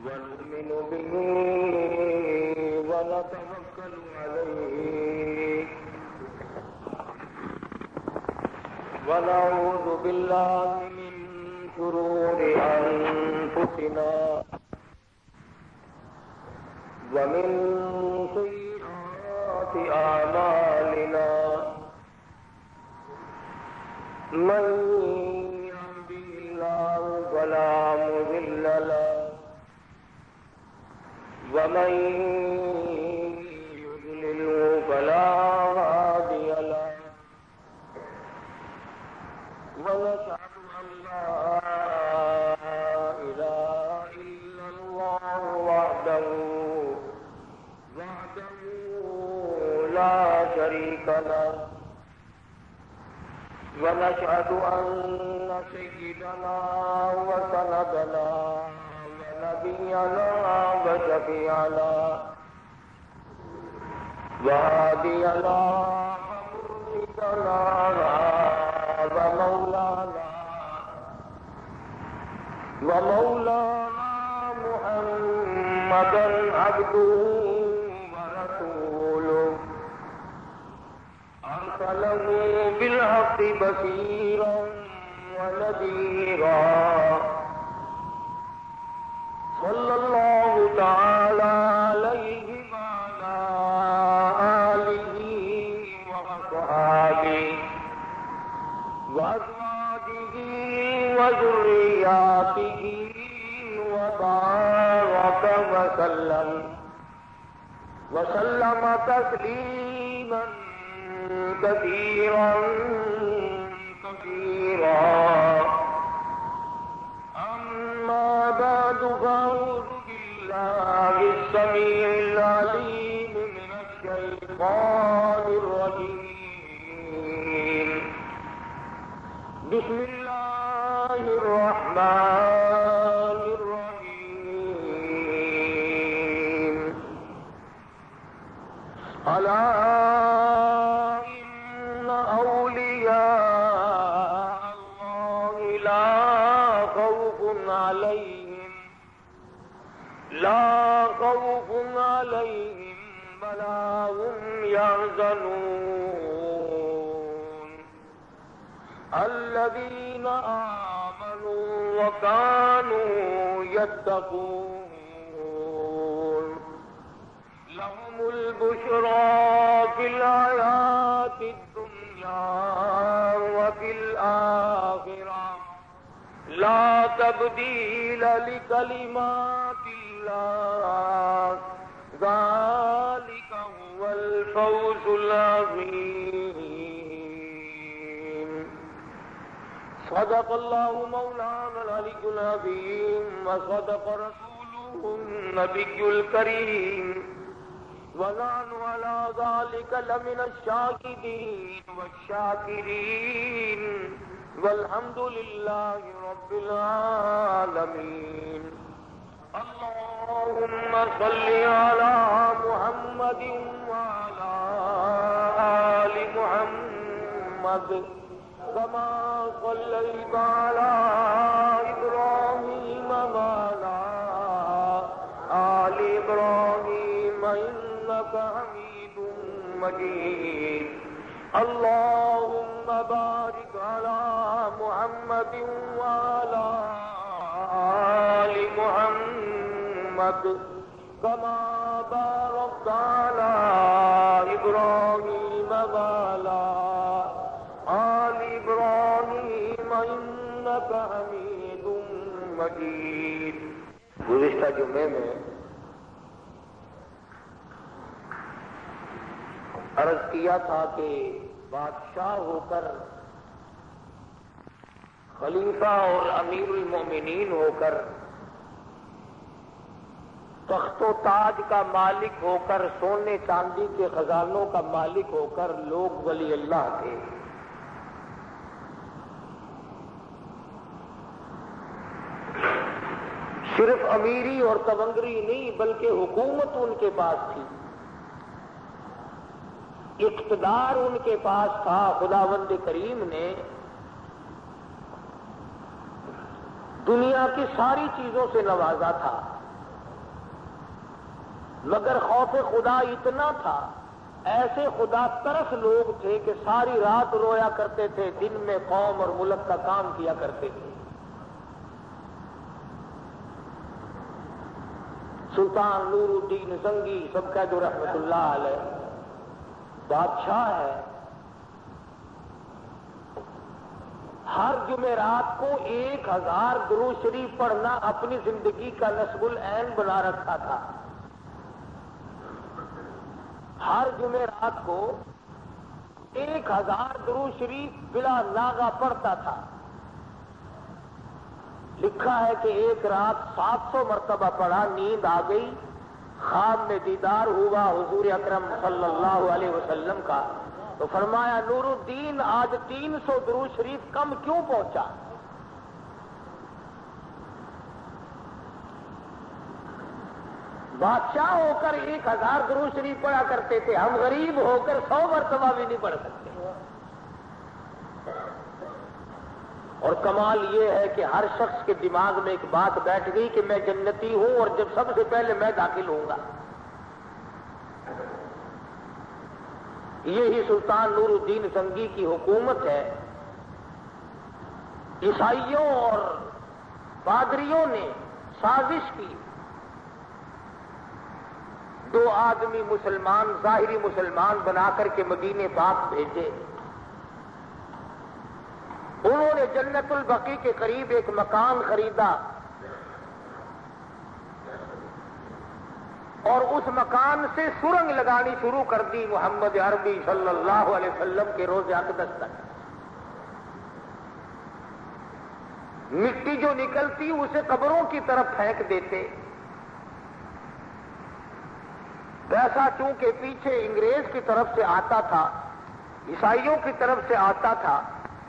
ونؤمن به ونتوكل عليه ونعوذ بالله من شرور أنفسنا ومن سيئات أعمالنا من يهده الله فلا مضل له ومن يضلله فلا هادي له ونشهد أن لا إله إلا الله وحده لا شريك له ونشهد أن سيدنا وسندنا ونبينا وشفيعنا وهادينا ومولانا محمدا عبده ورسوله أرسله بالحق بشيرا ونذيرا صلى الله تعالى عليه وعلى آله وأصحابه وأزواجه وذرياته وبارك وسلم تسليما كثيرا أما بعد فأعوذ بالله السميع العليم من الشيطان الرجيم بسم الله الرحمن الرحيم ألا إن أولياء الله لا خوف عليهم ولا هم يحزنون الذين آمنوا وكانوا يتقون لهم البشرى في الحياة الدنيا وفي الآخرة لا تبديل لكلمات الله ذلك هو الفوز العظيم صدق الله مولانا العلي العظيم وصدق رسوله النبي الكريم ونحن على ذلك لمن الشاهدين والشاكرين والحمد لله رب العالمين اللهم صل على محمد وعلى آل محمد كما صليت على إبراهيم وعلى آل إبراهيم إنك حميد مجيد اللهم بارك على محمد وعلى آل محمد كما باركت على إبراهيم وعلى آل إبراهيم إنك حميد مجيد. گزشتہ جمعے میں عرض کیا تھا کہ بادشاہ ہو کر، خلیفہ اور امیر المومنین ہو کر، تخت و تاج کا مالک ہو کر، سونے چاندی کے خزانوں کا مالک ہو کر لوگ ولی اللہ تھے. صرف امیری اور تونگری نہیں بلکہ حکومت ان کے پاس تھی، اقتدار ان کے پاس تھا. خداوند کریم نے دنیا کی ساری چیزوں سے نوازا تھا. مگر خوف خدا اتنا تھا، ایسے خدا ترس لوگ تھے کہ ساری رات رویا کرتے تھے، دن میں قوم اور ملک کا کام کیا کرتے تھے۔ سلطان نور الدین زنگی سب کہہ دو رحمت اللہ علیہ، بادشاہ ہے، ہر جمعرات کو 1000 درود شریف پڑھنا اپنی زندگی کا نصب العین بنا رکھا تھا۔ ہر جمعرات کو 1000 درود شریف بلا ناغہ پڑھتا تھا۔ لکھا ہے کہ ایک رات 700 مرتبہ پڑھا، نیند آ گئی، خواب میں دیدار ہوا حضور اکرم صلی اللہ علیہ وسلم کا، تو فرمایا نور الدین آج 300 درود شریف کم کیوں پہنچا؟ بادشاہ ہو کر 1000 درود شریف پڑھا کرتے تھے، ہم غریب ہو کر 100 مرتبہ بھی نہیں پڑھ سکتے۔ اور کمال یہ ہے کہ ہر شخص کے دماغ میں ایک بات بیٹھ گئی کہ میں جنتی ہوں اور جب سب سے پہلے میں داخل ہوں گا۔ یہی سلطان نور الدین زنگی کی حکومت ہے۔ عیسائیوں اور پادریوں نے سازش کی، 2 آدمی مسلمان ظاہری مسلمان بنا کر کے مدینے پاک بھیجے۔ انہوں نے جنت البقیع کے قریب ایک مکان خریدا اور اس مکان سے سرنگ لگانی شروع کر دی محمد عربی صلی اللہ علیہ وسلم کے روز اقدس تک۔ مٹی جو نکلتی اسے قبروں کی طرف پھینک دیتے۔ پیسہ چونکہ پیچھے انگریز کی طرف سے آتا تھا، عیسائیوں کی طرف سے آتا تھا،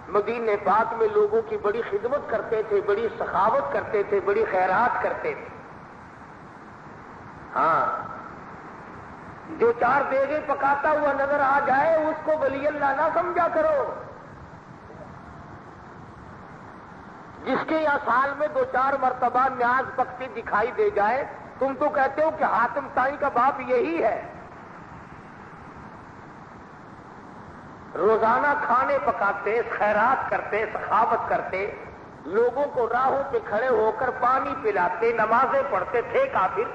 مدینے پاک میں لوگوں کی بڑی خدمت کرتے تھے، بڑی سخاوت کرتے تھے، بڑی خیرات کرتے تھے۔ ہاں، جو 4 دیگیں پکاتا ہوا نظر آ جائے اس کو ولی اللہ نہ سمجھا کرو۔ جس کے یہاں سال میں 2-4 مرتبہ نیاز پکتی دکھائی دے جائے، تم تو کہتے ہو کہ حاتم طائی کا باپ یہی ہے۔ روزانہ کھانے پکاتے، خیرات کرتے، سخاوت کرتے، لوگوں کو راہوں پہ کھڑے ہو کر پانی پلاتے، نمازیں پڑھتے تھے کافر۔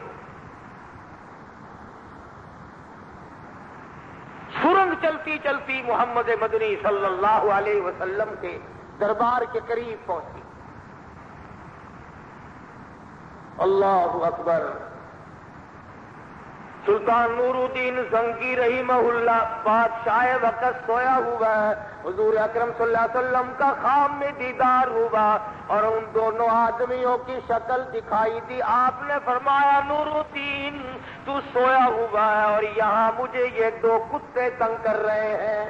سرنگ چلتی چلتی محمد مدنی صلی اللہ علیہ وسلم کے دربار کے قریب پہنچی۔ اللہ اکبر۔ سلطان نور الدین زنگی رحمہ اللہ بادشاہ وقت سویا ہوا ہے، حضور اکرم صلی اللہ علیہ وسلم کا خواب میں دیدار ہوا اور ان دونوں آدمیوں کی شکل دکھائی دی۔ آپ نے فرمایا نور الدین تو سویا ہوا ہے اور یہاں مجھے یہ 2 کتے تنگ کر رہے ہیں۔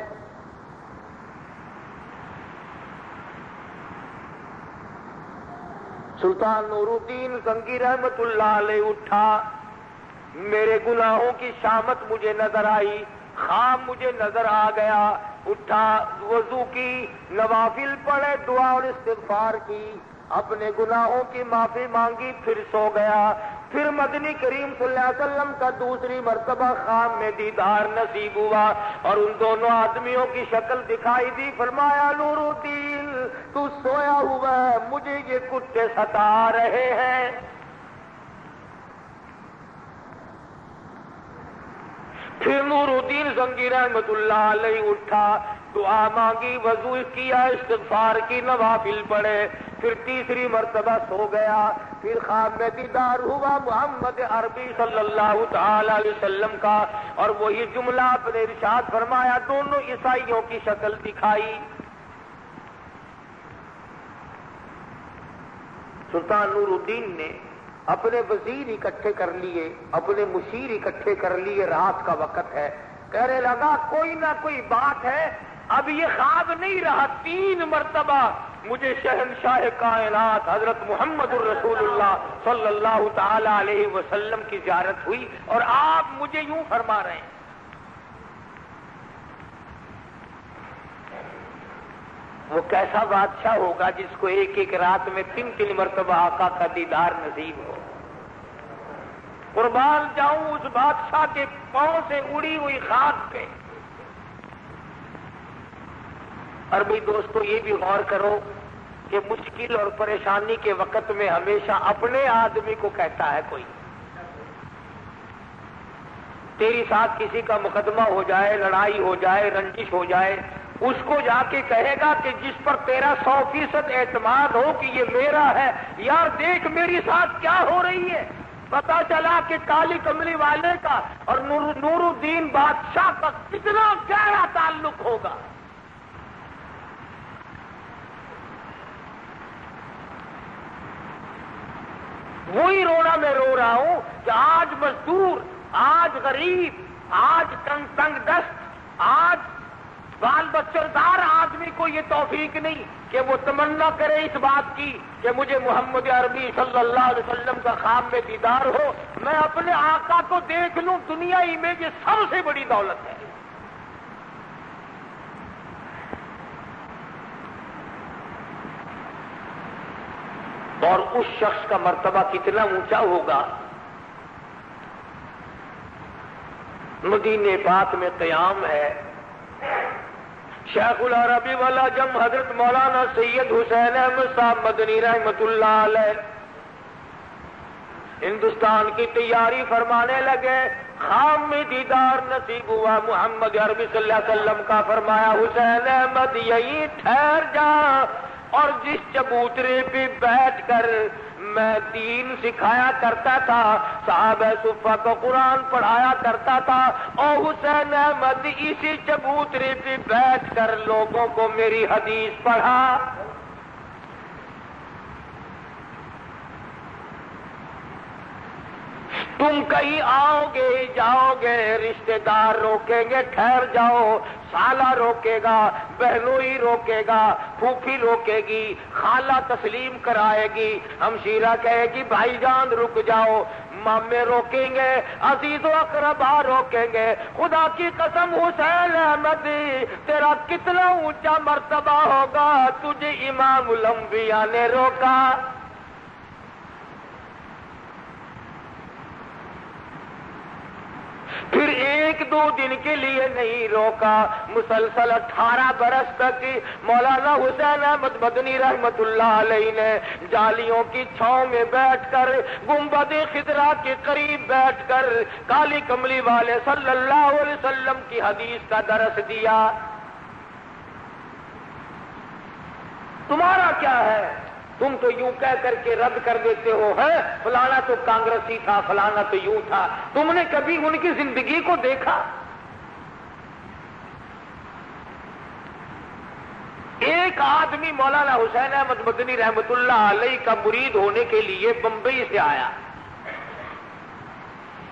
سلطان نور الدین زنگی رحمت اللہ علیہ اٹھا، میرے گناہوں کی شامت مجھے نظر آئی، خواب مجھے نظر آ گیا، اٹھا، وضو کی، نوافل پڑھے، دعا اور استغفار کی، اپنے گناہوں کی معافی مانگی، پھر سو گیا۔ پھر مدنی کریم صلی اللہ علیہ وسلم کا دوسری مرتبہ خواب میں دیدار نصیب ہوا اور ان دونوں آدمیوں کی شکل دکھائی دی۔ فرمایا نور الدین تو سویا ہوا ہے، مجھے یہ کتے ستا رہے ہیں۔ پھر نور الدین زنگی رحمت اللہ علیہ اٹھا، دعا مانگی، وضو کیا، استغفار کی، نوافل پڑھے، پھر تیسری مرتبہ سو گیا۔ پھر خواب میں دیدار ہوا محمد عربی صلی اللہ تعالی علیہ وسلم کا اور وہی جملہ اپنے ارشاد فرمایا، دونوں عیسائیوں کی شکل دکھائی۔ سلطان نور الدین نے اپنے وزیر اکٹھے کر لیے، اپنے مشیر اکٹھے کر لیے، رات کا وقت ہے، کہنے لگا کوئی نہ کوئی بات ہے، اب یہ خواب نہیں رہا۔ 3 مرتبہ مجھے شہنشاہ کائنات حضرت محمد الرسول اللہ صلی اللہ تعالی علیہ وسلم کی زیارت ہوئی اور آپ مجھے یوں فرما رہے ہیں۔ وہ کیسا بادشاہ ہوگا جس کو ایک ایک رات میں 3 مرتبہ آقا کا دیدار نصیب ہو۔ قربان جاؤں اس بادشاہ کے پاؤں سے اڑی ہوئی خاک پہ۔ اور بھئی دوستو یہ بھی غور کرو کہ مشکل اور پریشانی کے وقت میں ہمیشہ اپنے آدمی کو کہتا ہے کوئی، تیری ساتھ کسی کا مقدمہ ہو جائے، لڑائی ہو جائے، رنجش ہو جائے، اس کو جا کے کہے گا کہ جس پر تیرا 100% اعتماد ہو کہ یہ میرا ہے، یار دیکھ میری ساتھ کیا ہو رہی ہے۔ پتا چلا کہ کالی کملی والے کا اور نور الدین بادشاہ کا کتنا گہرا تعلق ہوگا۔ وہی رونا میں رو رہا ہوں کہ آج مزدور، آج غریب، آج تنگ دست، آج بال بچردار آدمی کو یہ توفیق نہیں کہ وہ تمنا کرے اس بات کی کہ مجھے محمد عربی صلی اللہ علیہ وسلم کا خواب میں دیدار ہو، میں اپنے آقا کو دیکھ لوں، دنیا ہی میں یہ سب سے بڑی دولت ہے۔ اور اس شخص کا مرتبہ کتنا اونچا ہوگا۔ مدینے پاک میں قیام ہے، شیخ العربی والا جم حضرت مولانا سید حسین احمد صاحب مدنی رحمت اللہ علیہ ہندوستان کی تیاری فرمانے لگے، خام میں دیدار نصیب ہوا محمد عربی صلی اللہ علیہ وسلم کا، فرمایا حسین احمد یہی ٹھہر جا، اور جس چبوترے پہ بیٹھ کر میں دین سکھایا کرتا تھا، صحابہ صفہ کو قرآن پڑھایا کرتا تھا، اور حسین احمد اسی چبوترے پہ بیٹھ کر لوگوں کو میری حدیث پڑھا۔ تم کہیں آؤ گے جاؤ گے، رشتہ دار روکیں گے ٹھہر جاؤ، سالہ روکے گا، بہنوئی روکے گا، پھوپھی روکے گی، خالہ تسلیم کرائے گی، ہمشیرہ کہے گی بھائی جان رک جاؤ، مامے روکیں گے، عزیز و اقربا روکیں گے۔ خدا کی قسم حسین احمد تیرا کتنا اونچا مرتبہ ہوگا، تجھے امام الانبیاء نے روکا۔ پھر ایک دو دن کے لیے نہیں روکا، مسلسل 18 برس تک مولانا حسین احمد مدنی رحمت اللہ علیہ نے جالیوں کی چھاؤں میں بیٹھ کر، گنبد خضرا کے قریب بیٹھ کر کالی کملی والے صلی اللہ علیہ وسلم کی حدیث کا درس دیا۔ تمہارا کیا ہے؟ تم تو یوں کہہ کر کے رد کر دیتے ہو، ہے فلانا تو کانگریسی تھا، فلانا تو یوں تھا، تم نے کبھی ان کی زندگی کو دیکھا؟ ایک آدمی مولانا حسین احمد مدنی رحمت اللہ علیہ کا مرید ہونے کے لیے بمبئی سے آیا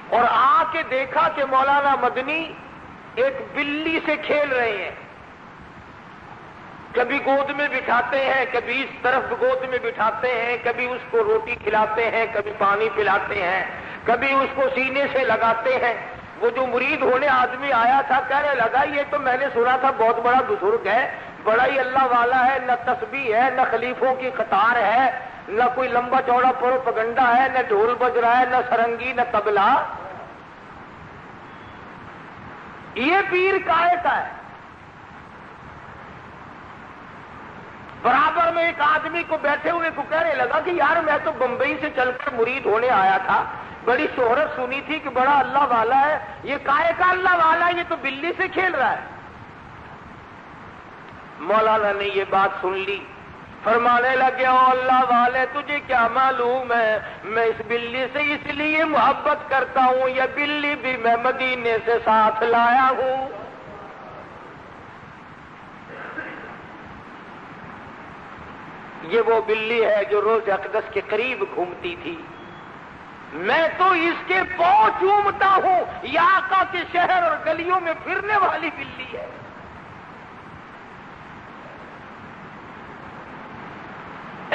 اور آ کے دیکھا کہ مولانا مدنی ایک بلی سے کھیل رہے ہیں، کبھی گود میں بٹھاتے ہیں، کبھی اس طرف گود میں بٹھاتے ہیں، کبھی اس کو روٹی کھلاتے ہیں، کبھی پانی پلاتے ہیں، کبھی اس کو سینے سے لگاتے ہیں۔ وہ جو مرید ہونے آدمی آیا تھا کہنے لگا یہ تو میں نے سنا تھا بہت بڑا بزرگ ہے، بڑا ہی اللہ والا ہے، نہ تسبیح ہے، نہ خلیفوں کی قطار ہے، نہ کوئی لمبا چوڑا پروپگنڈا ہے، نہ ڈھول بج رہا ہے، نہ سرنگی، نہ طبلہ، یہ پیر کائے کا ہے؟ برابر میں ایک آدمی کو بیٹھے ہوئے کو کہنے لگا کہ یار میں تو بمبئی سے چل کر مرید ہونے آیا تھا، بڑی شہرت سنی تھی کہ بڑا اللہ والا ہے، یہ کائے کا اللہ والا ہے، یہ تو بلی سے کھیل رہا ہے۔ مولانا نے یہ بات سن لی، فرمانے لگے او اللہ والے تجھے کیا معلوم ہے میں اس بلی سے اس لیے محبت کرتا ہوں، یہ بلی بھی میں مدینے سے ساتھ لایا ہوں۔ یہ وہ بلی ہے جو روز اقدس کے قریب گھومتی تھی، میں تو اس کے پاؤں چومتا ہوں، یہ آقا کے شہر اور گلیوں میں پھرنے والی بلی ہے۔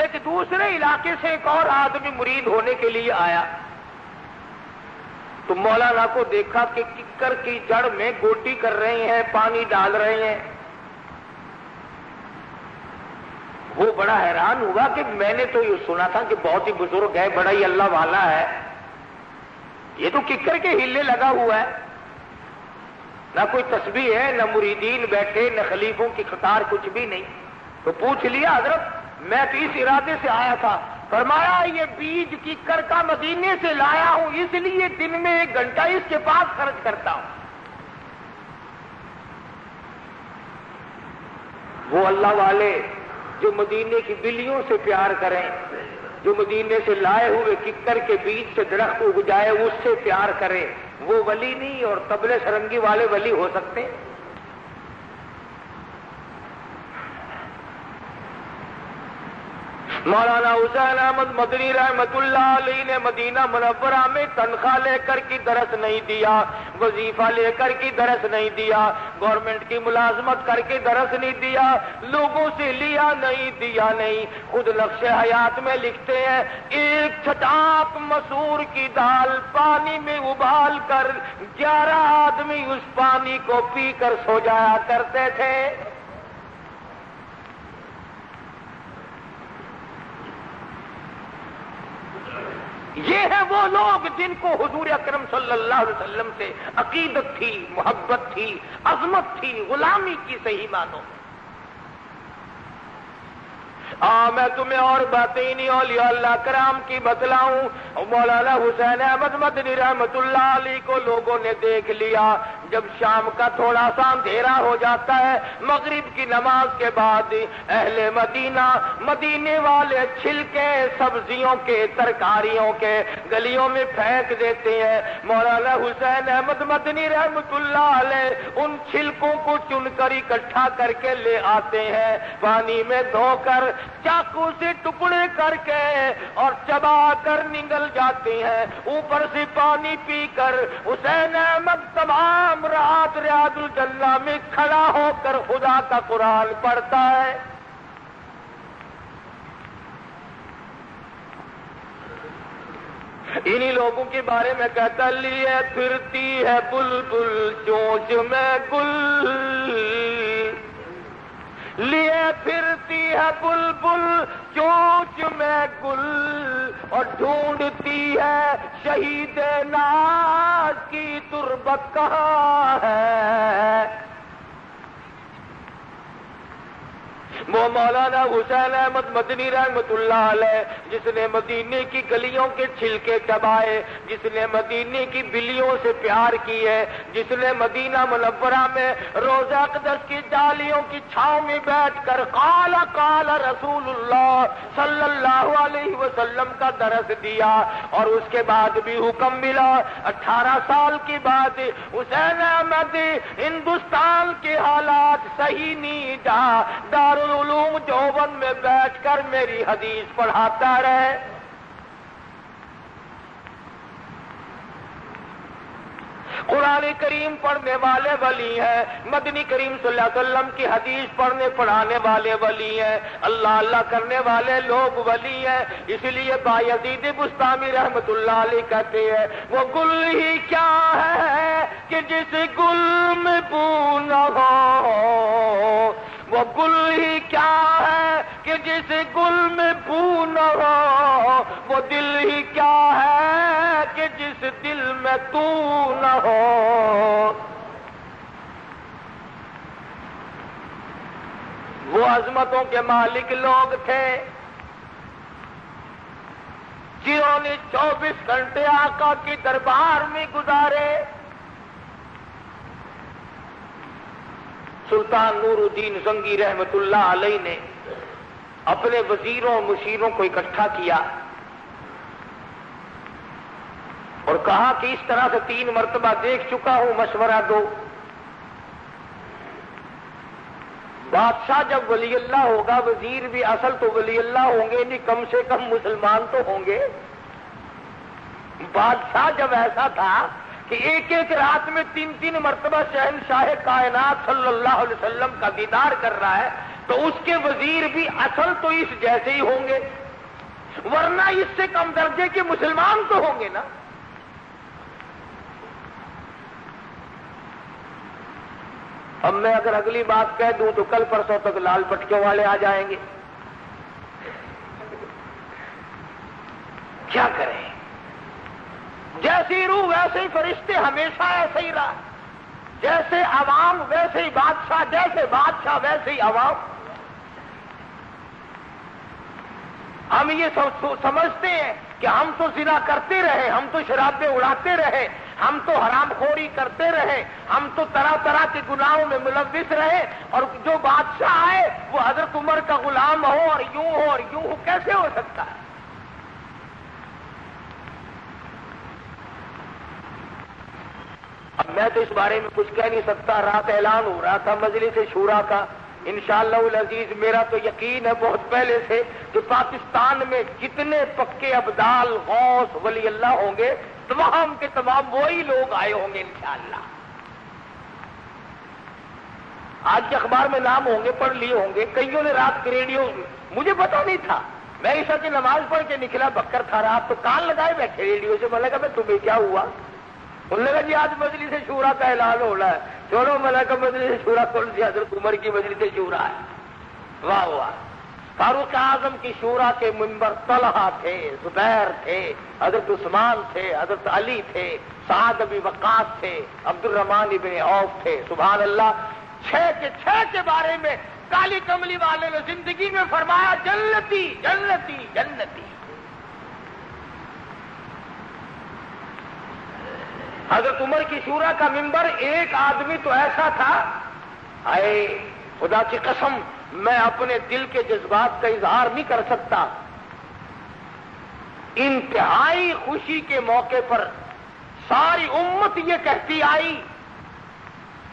ایک دوسرے علاقے سے ایک اور آدمی مرید ہونے کے لیے آیا تو مولانا کو دیکھا کہ ککر کی جڑ میں گوٹی کر رہے ہیں، پانی ڈال رہے ہیں۔ وہ بڑا حیران ہوا کہ میں نے تو یہ سنا تھا کہ بہت ہی بزرگ ہے، بڑا ہی اللہ والا ہے، یہ تو ککر کے ہلے لگا ہوا ہے، نہ کوئی تسبیح ہے، نہ مریدین بیٹھے، نہ خلیفوں کی قطار، کچھ بھی نہیں۔ تو پوچھ لیا حضرت میں تو اس ارادے سے آیا تھا، فرمایا یہ بیج ککر کا مدینے سے لایا ہوں، اس لیے دن میں 1 گھنٹہ اس کے پاس خرچ کرتا ہوں۔ وہ اللہ والے جو مدینے کی بلیوں سے پیار کریں، جو مدینے سے لائے ہوئے ککر کے بیج سے درخت اگ جائے اس سے پیار کریں، وہ ولی نہیں اور طبلے سرنگی والے ولی ہو سکتے؟ مولانا حسین احمد مدنی رحمت اللہ علیہ نے مدینہ منورہ میں تنخواہ لے کر کی درس نہیں دیا، وظیفہ لے کر کی درس نہیں دیا، گورنمنٹ کی ملازمت کر کے درس نہیں دیا، لوگوں سے لیا نہیں دیا نہیں، خود نقش حیات میں لکھتے ہیں 1 چھٹاک مسور کی دال پانی میں ابال کر 11 آدمی اس پانی کو پی کر سو جایا کرتے تھے۔ یہ ہیں وہ لوگ جن کو حضور اکرم صلی اللہ علیہ وسلم سے عقیدت تھی، محبت تھی، عظمت تھی، غلامی کی صحیح معنوں میں۔ میں تمہیں اور باتیں نہیں اولیاء اللہ کرام کی بتلاؤں۔ مولانا حسین احمد مدنی رحمت اللہ علیہ کو لوگوں نے دیکھ لیا، جب شام کا تھوڑا سا اندھیرا ہو جاتا ہے مغرب کی نماز کے بعد اہل مدینہ، مدینے والے چھلکے سبزیوں کے، ترکاریوں کے گلیوں میں پھینک دیتے ہیں۔ مولانا حسین احمد مدنی رحمت اللہ علیہ ان چھلکوں کو چن کر اکٹھا کر کے لے آتے ہیں، پانی میں دھو کر چاقو سے ٹکڑے کر کے اور چبا کر نگل جاتے ہیں، اوپر سے پانی پی کر حسین احمد تمام رات ریاض الجنہ میں کھڑا ہو کر خدا کا قرآن پڑھتا ہے۔ انہی لوگوں کے بارے میں کہتا لیے پھرتی ہے بلبل چونچ میں گل، لیے پھرتی ہے بلبل چونچ میں گل، اور ڈھونڈتی ہے شہید ناز کی تربت کہاں ہے۔ وہ مولانا حسین احمد مدنی رحمت اللہ علیہ جس نے مدینے کی گلیوں کے چھلکے چبائے، جس نے مدینے کی بلیوں سے پیار کی ہے، جس نے مدینہ منورہ میں روضہ اقدس کی ڈالیوں کی چھاؤں میں بیٹھ کر قال قال رسول اللہ صلی اللہ علیہ وسلم کا درس دیا، اور اس کے بعد بھی حکم ملا 18 سال کی بات حسین احمد ہندوستان کے حالات صحیح نہیں جا دارالعلوم دیوبند میں بیٹھ کر میری حدیث پڑھاتا رہے۔ قرآن کریم پڑھنے والے ولی ہیں، مدنی کریم صلی اللہ علیہ وسلم کی حدیث پڑھانے والے ولی ہیں، اللہ اللہ کرنے والے لوگ ولی ہیں۔ اس لیے بایزید بستامی رحمت اللہ علیہ کہتے ہیں وہ گل ہی کیا ہے کہ جس گل میں بو نہ ہو، وہ گل ہی کیا ہے کہ جس گل میں بو نہ ہو، وہ دل ہی کیا ہے کہ جس دل میں تو نہ ہو۔ وہ عظمتوں کے مالک لوگ تھے جنہوں نے 24 گھنٹے آقا کی دربار میں گزارے۔ سلطان نور الدین زنگی رحمت اللہ علیہ نے اپنے وزیروں اور مشیروں کو اکٹھا کیا اور کہا کہ اس طرح سے 3 مرتبہ دیکھ چکا ہوں، مشورہ دو۔ بادشاہ جب ولی اللہ ہوگا، وزیر بھی اصل تو ولی اللہ ہوں گے نہیں، کم سے کم مسلمان تو ہوں گے۔ بادشاہ جب ایسا تھا کہ ایک رات میں 3 مرتبہ شہنشاہ کائنات صلی اللہ علیہ وسلم کا دیدار کر رہا ہے، تو اس کے وزیر بھی اصل تو اس جیسے ہی ہوں گے، ورنہ اس سے کم درجے کے مسلمان تو ہوں گے نا۔ اب میں اگر اگلی بات کہہ دوں تو کل پرسوں تک لال پٹکیوں والے آ جائیں گے، کیا کریں؟ جیسی روح ویسے ہی فرشتے، ہمیشہ ایسے ہی رہا، جیسے عوام ویسے ہی بادشاہ، جیسے بادشاہ ویسے ہی عوام۔ ہم یہ سمجھتے ہیں کہ ہم تو زنا کرتے رہے، ہم تو شرابیں اڑاتے رہے، ہم تو حرام خوری کرتے رہے، ہم تو طرح طرح کے گناہوں میں ملوث رہے، اور جو بادشاہ آئے وہ حضرت عمر کا غلام ہو اور یوں ہو اور یوں ہو، کیسے ہو سکتا ہے؟ اب میں تو اس بارے میں کچھ کہہ نہیں سکتا، رات اعلان ہو رہا تھا مجلس شورا کا، انشاءاللہ العزیز میرا تو یقین ہے بہت پہلے سے کہ پاکستان میں جتنے پکے ابدال غوث ولی اللہ ہوں گے تمام کے تمام وہی لوگ آئے ہوں گے انشاءاللہ۔ آج کے اخبار میں نام ہوں گے، پڑھ لیے ہوں گے، کئیوں نے رات کے ریڈیو، مجھے پتا نہیں تھا، میں عشاء کی نماز پڑھ کے نکلا، بکر تھا رات، تو کان لگائے بیٹھے ریڈیو سے، میں نے کہا میں تمہیں کیا ہوا؟ انہوں نے کہا جی آج مجلس شورا کا اعلان ہو رہا ہے، چھوڑو، میں نے کہا مجلس شورا کون سی؟ حضرت عمر کی مجلس شورا ہے۔ واہ واہ! فاروق اعظم کی شورا کے منبر طلحہ تھے، زبیر تھے، حضرت عثمان تھے، حضرت علی تھے، سعد بن وقاص تھے، عبد الرحمن بن عوف تھے، سبحان اللہ۔ 6 کے بارے میں کالی کملی والے نے زندگی میں فرمایا جنتی جنتی جنتی۔ حضرت عمر کی شورا کا منبر، ایک آدمی تو ایسا تھا، اے خدا کی قسم میں اپنے دل کے جذبات کا اظہار نہیں کر سکتا، انتہائی خوشی کے موقع پر ساری امت یہ کہتی آئی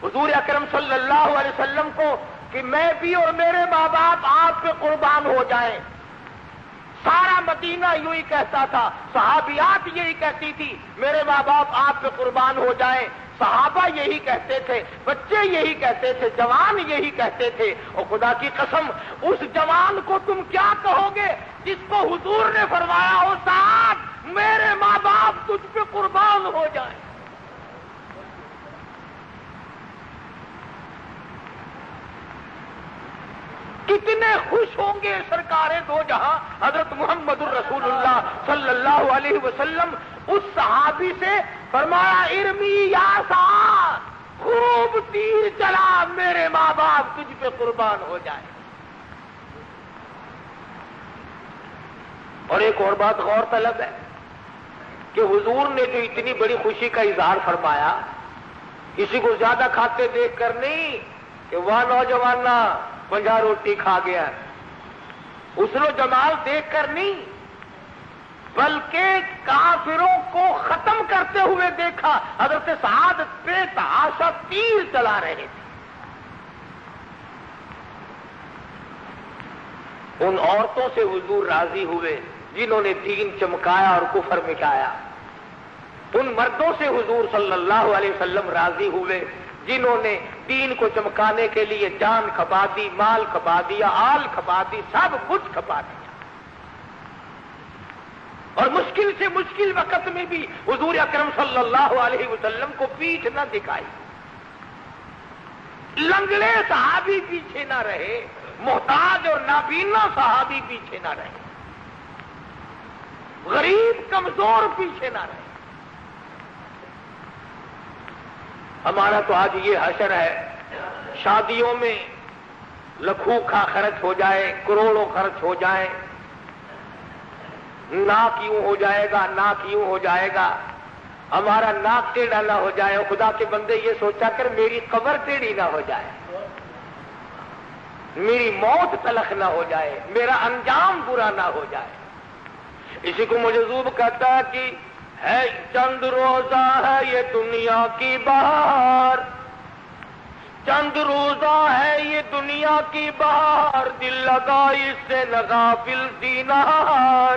حضور اکرم صلی اللہ علیہ وسلم کو کہ میں بھی اور میرے ماں باپ آپ پہ قربان ہو جائیں۔ سارا مدینہ یوں ہی کہتا تھا، صحابیات یہی کہتی تھی میرے ماں باپ آپ پہ قربان ہو جائیں، صحابہ یہی کہتے تھے، بچے یہی کہتے تھے، جوان یہی کہتے تھے۔ اور خدا کی قسم اس جوان کو تم کیا کہو گے جس کو حضور نے فرمایا ہو سعد میرے ماں باپ تجھ پہ قربان ہو جائیں؟ کتنے خوش ہوں گے سرکار دو جہاں حضرت محمد الرسول اللہ صلی اللہ علیہ وسلم۔ اس صحابی سے فرمایا ارمی یا سعد، خوب تیر چلا، میرے ماں باپ تجھ پہ قربان ہو جائے۔ اور ایک اور بات غور طلب ہے کہ حضور نے جو اتنی بڑی خوشی کا اظہار فرمایا، کسی کو زیادہ کھاتے دیکھ کر نہیں کہ وہ نوجوان 50 روٹی کھا گیا، حسن و جمال دیکھ کر نہیں، بلکہ کافروں کو ختم کرتے ہوئے دیکھا۔ حضرت سعد پہ تحاشا تیر چلا رہے تھے۔ ان عورتوں سے حضور راضی ہوئے جنہوں نے دین چمکایا اور کفر مٹایا۔ ان مردوں سے حضور صلی اللہ علیہ وسلم راضی ہوئے جنہوں نے دین کو چمکانے کے لیے جان کھپا دی، مال کھپا دیا، آل کھپا دی، سب کچھ کھپا دیا۔ اور مشکل سے مشکل وقت میں بھی حضور اکرم صلی اللہ علیہ وسلم کو پیٹھ نہ دکھائی۔ لنگڑے صحابی پیچھے نہ رہے، محتاج اور نابینا صحابی پیچھے نہ رہے، غریب کمزور پیچھے نہ رہے۔ ہمارا تو آج یہ حشر ہے، شادیوں میں لاکھوں کا خرچ ہو جائے، کروڑوں خرچ ہو جائیں، ناک یوں ہو جائے گا، ناک یوں ہو جائے گا، ہمارا ناک ٹیڑھا نہ ہو جائے۔ خدا کے بندے یہ سوچا کر میری قبر ٹیڑھی نہ ہو جائے، میری موت تلخ نہ ہو جائے، میرا انجام برا نہ ہو جائے۔ اسی کو مجذوب کہتا ہے کہ ہے چند روزہ ہے یہ دنیا کی بہار، چند روزہ ہے یہ دنیا کی بہار، دل لگا اس سے نہ غافل دینار۔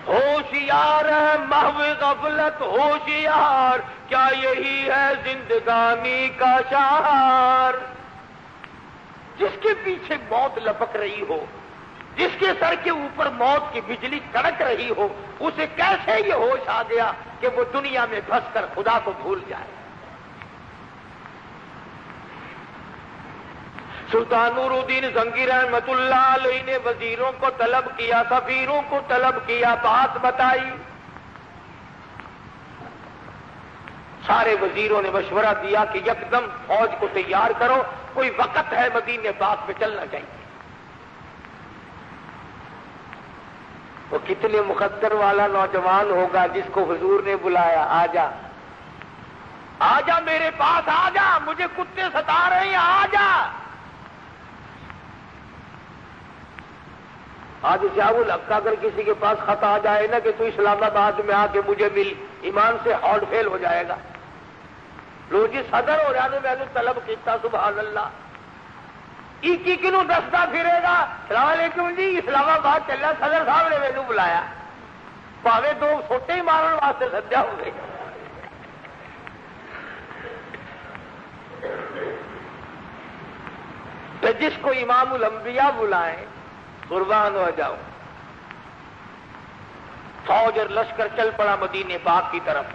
ہوشیار ہے محو غفلت ہوشیار، کیا یہی ہے زندگانی کا شعار؟ جس کے پیچھے موت لپک رہی ہو، جس کے سر کے اوپر موت کی بجلی کڑک رہی ہو، اسے کیسے یہ ہوش آ گیا کہ وہ دنیا میں پھنس کر خدا کو بھول جائے؟ سلطان نور الدین زنگی رحمت اللہ علیہ نے وزیروں کو طلب کیا، سفیروں کو طلب کیا، بات بتائی، سارے وزیروں نے مشورہ دیا کہ یکدم فوج کو تیار کرو، کوئی وقت ہے مدینے پاک پہ چلنا چاہیے۔ وہ کتنے مقدر والا نوجوان ہوگا جس کو حضور نے بلایا، آجا آجا میرے پاس آجا، مجھے کتے ستا رہے ہیں، آجا۔ آج سیاب الحق کا اگر کسی کے پاس خط آ جائے نا کہ تو اسلام آباد میں آ کے مجھے مل، ایمان سے ہارڈ فیل ہو جائے گا۔ لو جی صدر ہو جانے میں نے طلب کیتا، سبحان اللہ، ایک کنو دستا پھرے گا، السلام علیکم جی اسلام آباد چلا، صدر صاحب نے مینو بلایا، پاوے دو سوٹے ہی مارن واسطے سدیا ہو گئے۔ تو جس کو امام الانبیاء بلائیں قربان ہو جاؤ۔ فوج اور لشکر چل پڑا مدینے پاک کی طرف،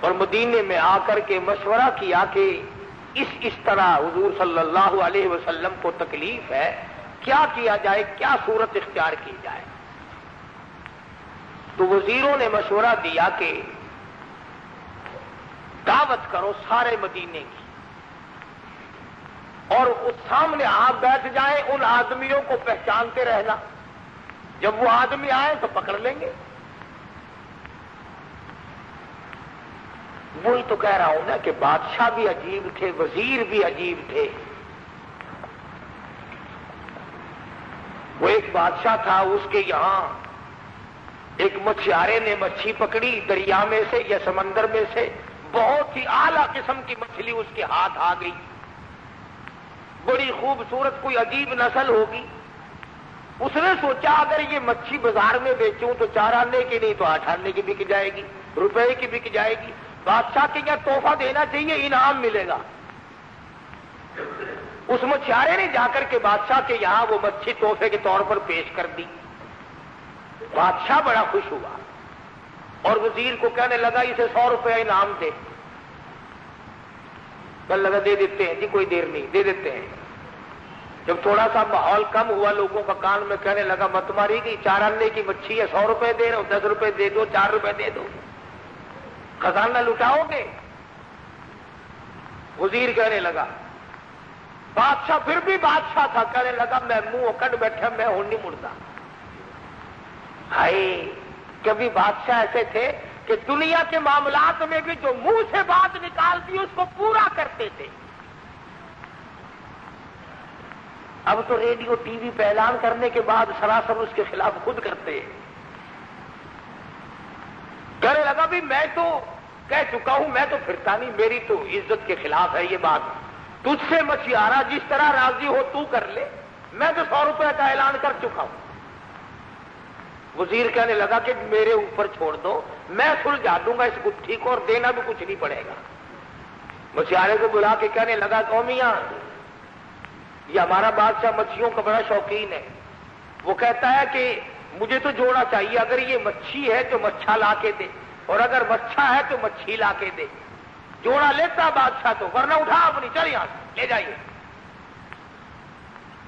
اور مدینے میں آ کر کے مشورہ کیا کہ اس طرح حضور صلی اللہ علیہ وسلم کو تکلیف ہے، کیا کیا جائے، کیا صورت اختیار کی جائے۔ تو وزیروں نے مشورہ دیا کہ دعوت کرو سارے مدینے کی، اور اس سامنے آپ بیٹھ جائیں، ان آدمیوں کو پہچانتے رہنا، جب وہ آدمی آئے تو پکڑ لیں گے۔ وہی تو کہہ رہا ہوں نا کہ بادشاہ بھی عجیب تھے، وزیر بھی عجیب تھے۔ وہ ایک بادشاہ تھا، اس کے یہاں ایک مچھیارے نے مچھی پکڑی دریا میں سے یا سمندر میں سے، بہت ہی اعلیٰ قسم کی مچھلی اس کے ہاتھ آ گئی، بڑی خوبصورت کوئی عجیب نسل ہوگی۔ اس نے سوچا اگر یہ مچھی بازار میں بیچوں تو 4 آنے کی نہیں تو 8 آنے کی بک جائے گی، روپے کی بک جائے گی، بادشاہ کے یہاں تحفہ دینا چاہیے، انعام ملے گا۔ اس مچھیارے نے جا کر کے بادشاہ کے یہاں وہ مچھی تحفے کے طور پر پیش کر دی۔ بادشاہ بڑا خوش ہوا اور وزیر کو کہنے لگا اسے 100 روپے انعام دے۔ کہنے لگا دے دیتے ہیں جی، کوئی دیر نہیں، دے دیتے ہیں۔ جب تھوڑا سا ماحول کم ہوا، لوگوں کا کان میں کہنے لگا مت ماری گئی، 4 آنے کی مچھی ہے، 100 روپے دے رہے ہو، 10 روپے دے دو، 4 روپے دے دو، خزانہ لٹاؤ گے؟ وزیر کہنے لگا، بادشاہ پھر بھی بادشاہ تھا، کہنے لگا میں منہ اکڑ بیٹھا، میں ہوں نہیں مڑتا۔ ہائے، کبھی بادشاہ ایسے تھے کہ دنیا کے معاملات میں بھی جو منہ سے بات نکالتی اس کو پورا کرتے تھے۔ اب تو ریڈیو ٹی وی پہ اعلان کرنے کے بعد سراسر اس کے خلاف خود کرتے ہیں۔ کہنے لگا بھی میں تو کہہ چکا ہوں، میں تو پھرتا نہیں، میری تو عزت کے خلاف ہے یہ بات، تجھ سے مچھیارا جس طرح راضی ہو تو کر لے، میں تو 100 روپے کا اعلان کر چکا ہوں۔ وزیر کہنے لگا کہ میرے اوپر چھوڑ دو، میں سلجھا دوں گا اس گٹھی کو، اور دینا بھی کچھ نہیں پڑے گا۔ مچھیارے کو بلا کے کہنے لگا قومیاں، یہ ہمارا بادشاہ مچھلیوں کا بڑا شوقین ہے، وہ کہتا ہے کہ مجھے تو جوڑا چاہیے، اگر یہ مچھی ہے تو مچھا لا کے دے، اور اگر مچھا ہے تو مچھی لا کے دے۔ جوڑا لیتا بادشاہ تو، ورنہ اٹھا اپنی، چل یہاں لے جائیے۔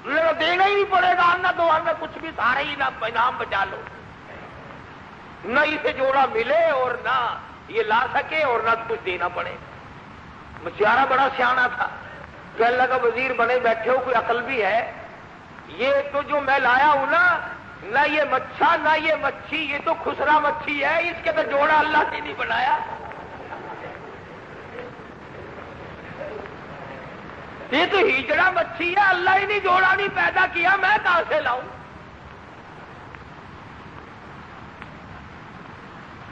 دینا ہی نہیں پڑے گا، آنا دو آنا کچھ بھی، سارے ہی انعام بچا لو۔ نہ اسے جوڑا ملے اور نہ یہ لا سکے اور نہ کچھ دینا پڑے۔ مچھیارا بڑا سیانا تھا، کہنے لگا وزیر بنے بیٹھے ہو، کوئی عقل بھی ہے؟ یہ تو جو میں لایا ہوں نا، نہ یہ مچھا نہ یہ مچھی، یہ تو خسرا مچھی ہے، اس کے تو جوڑا اللہ نے نہیں بنایا۔ یہ تو ہیجڑا مچھی ہے، اللہ ہی نہیں جوڑا نہیں پیدا کیا، میں کہاں سے لاؤں؟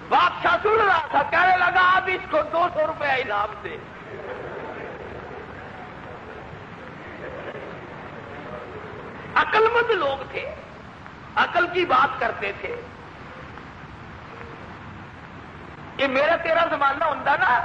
بادشاہ سن رہا تھا، کہنے لگا اب اس کو 200 روپے انعام دے۔ عقل مند لوگ تھے، عقل کی بات کرتے تھے۔ یہ میرا تیرا زمانہ ہوتا نا،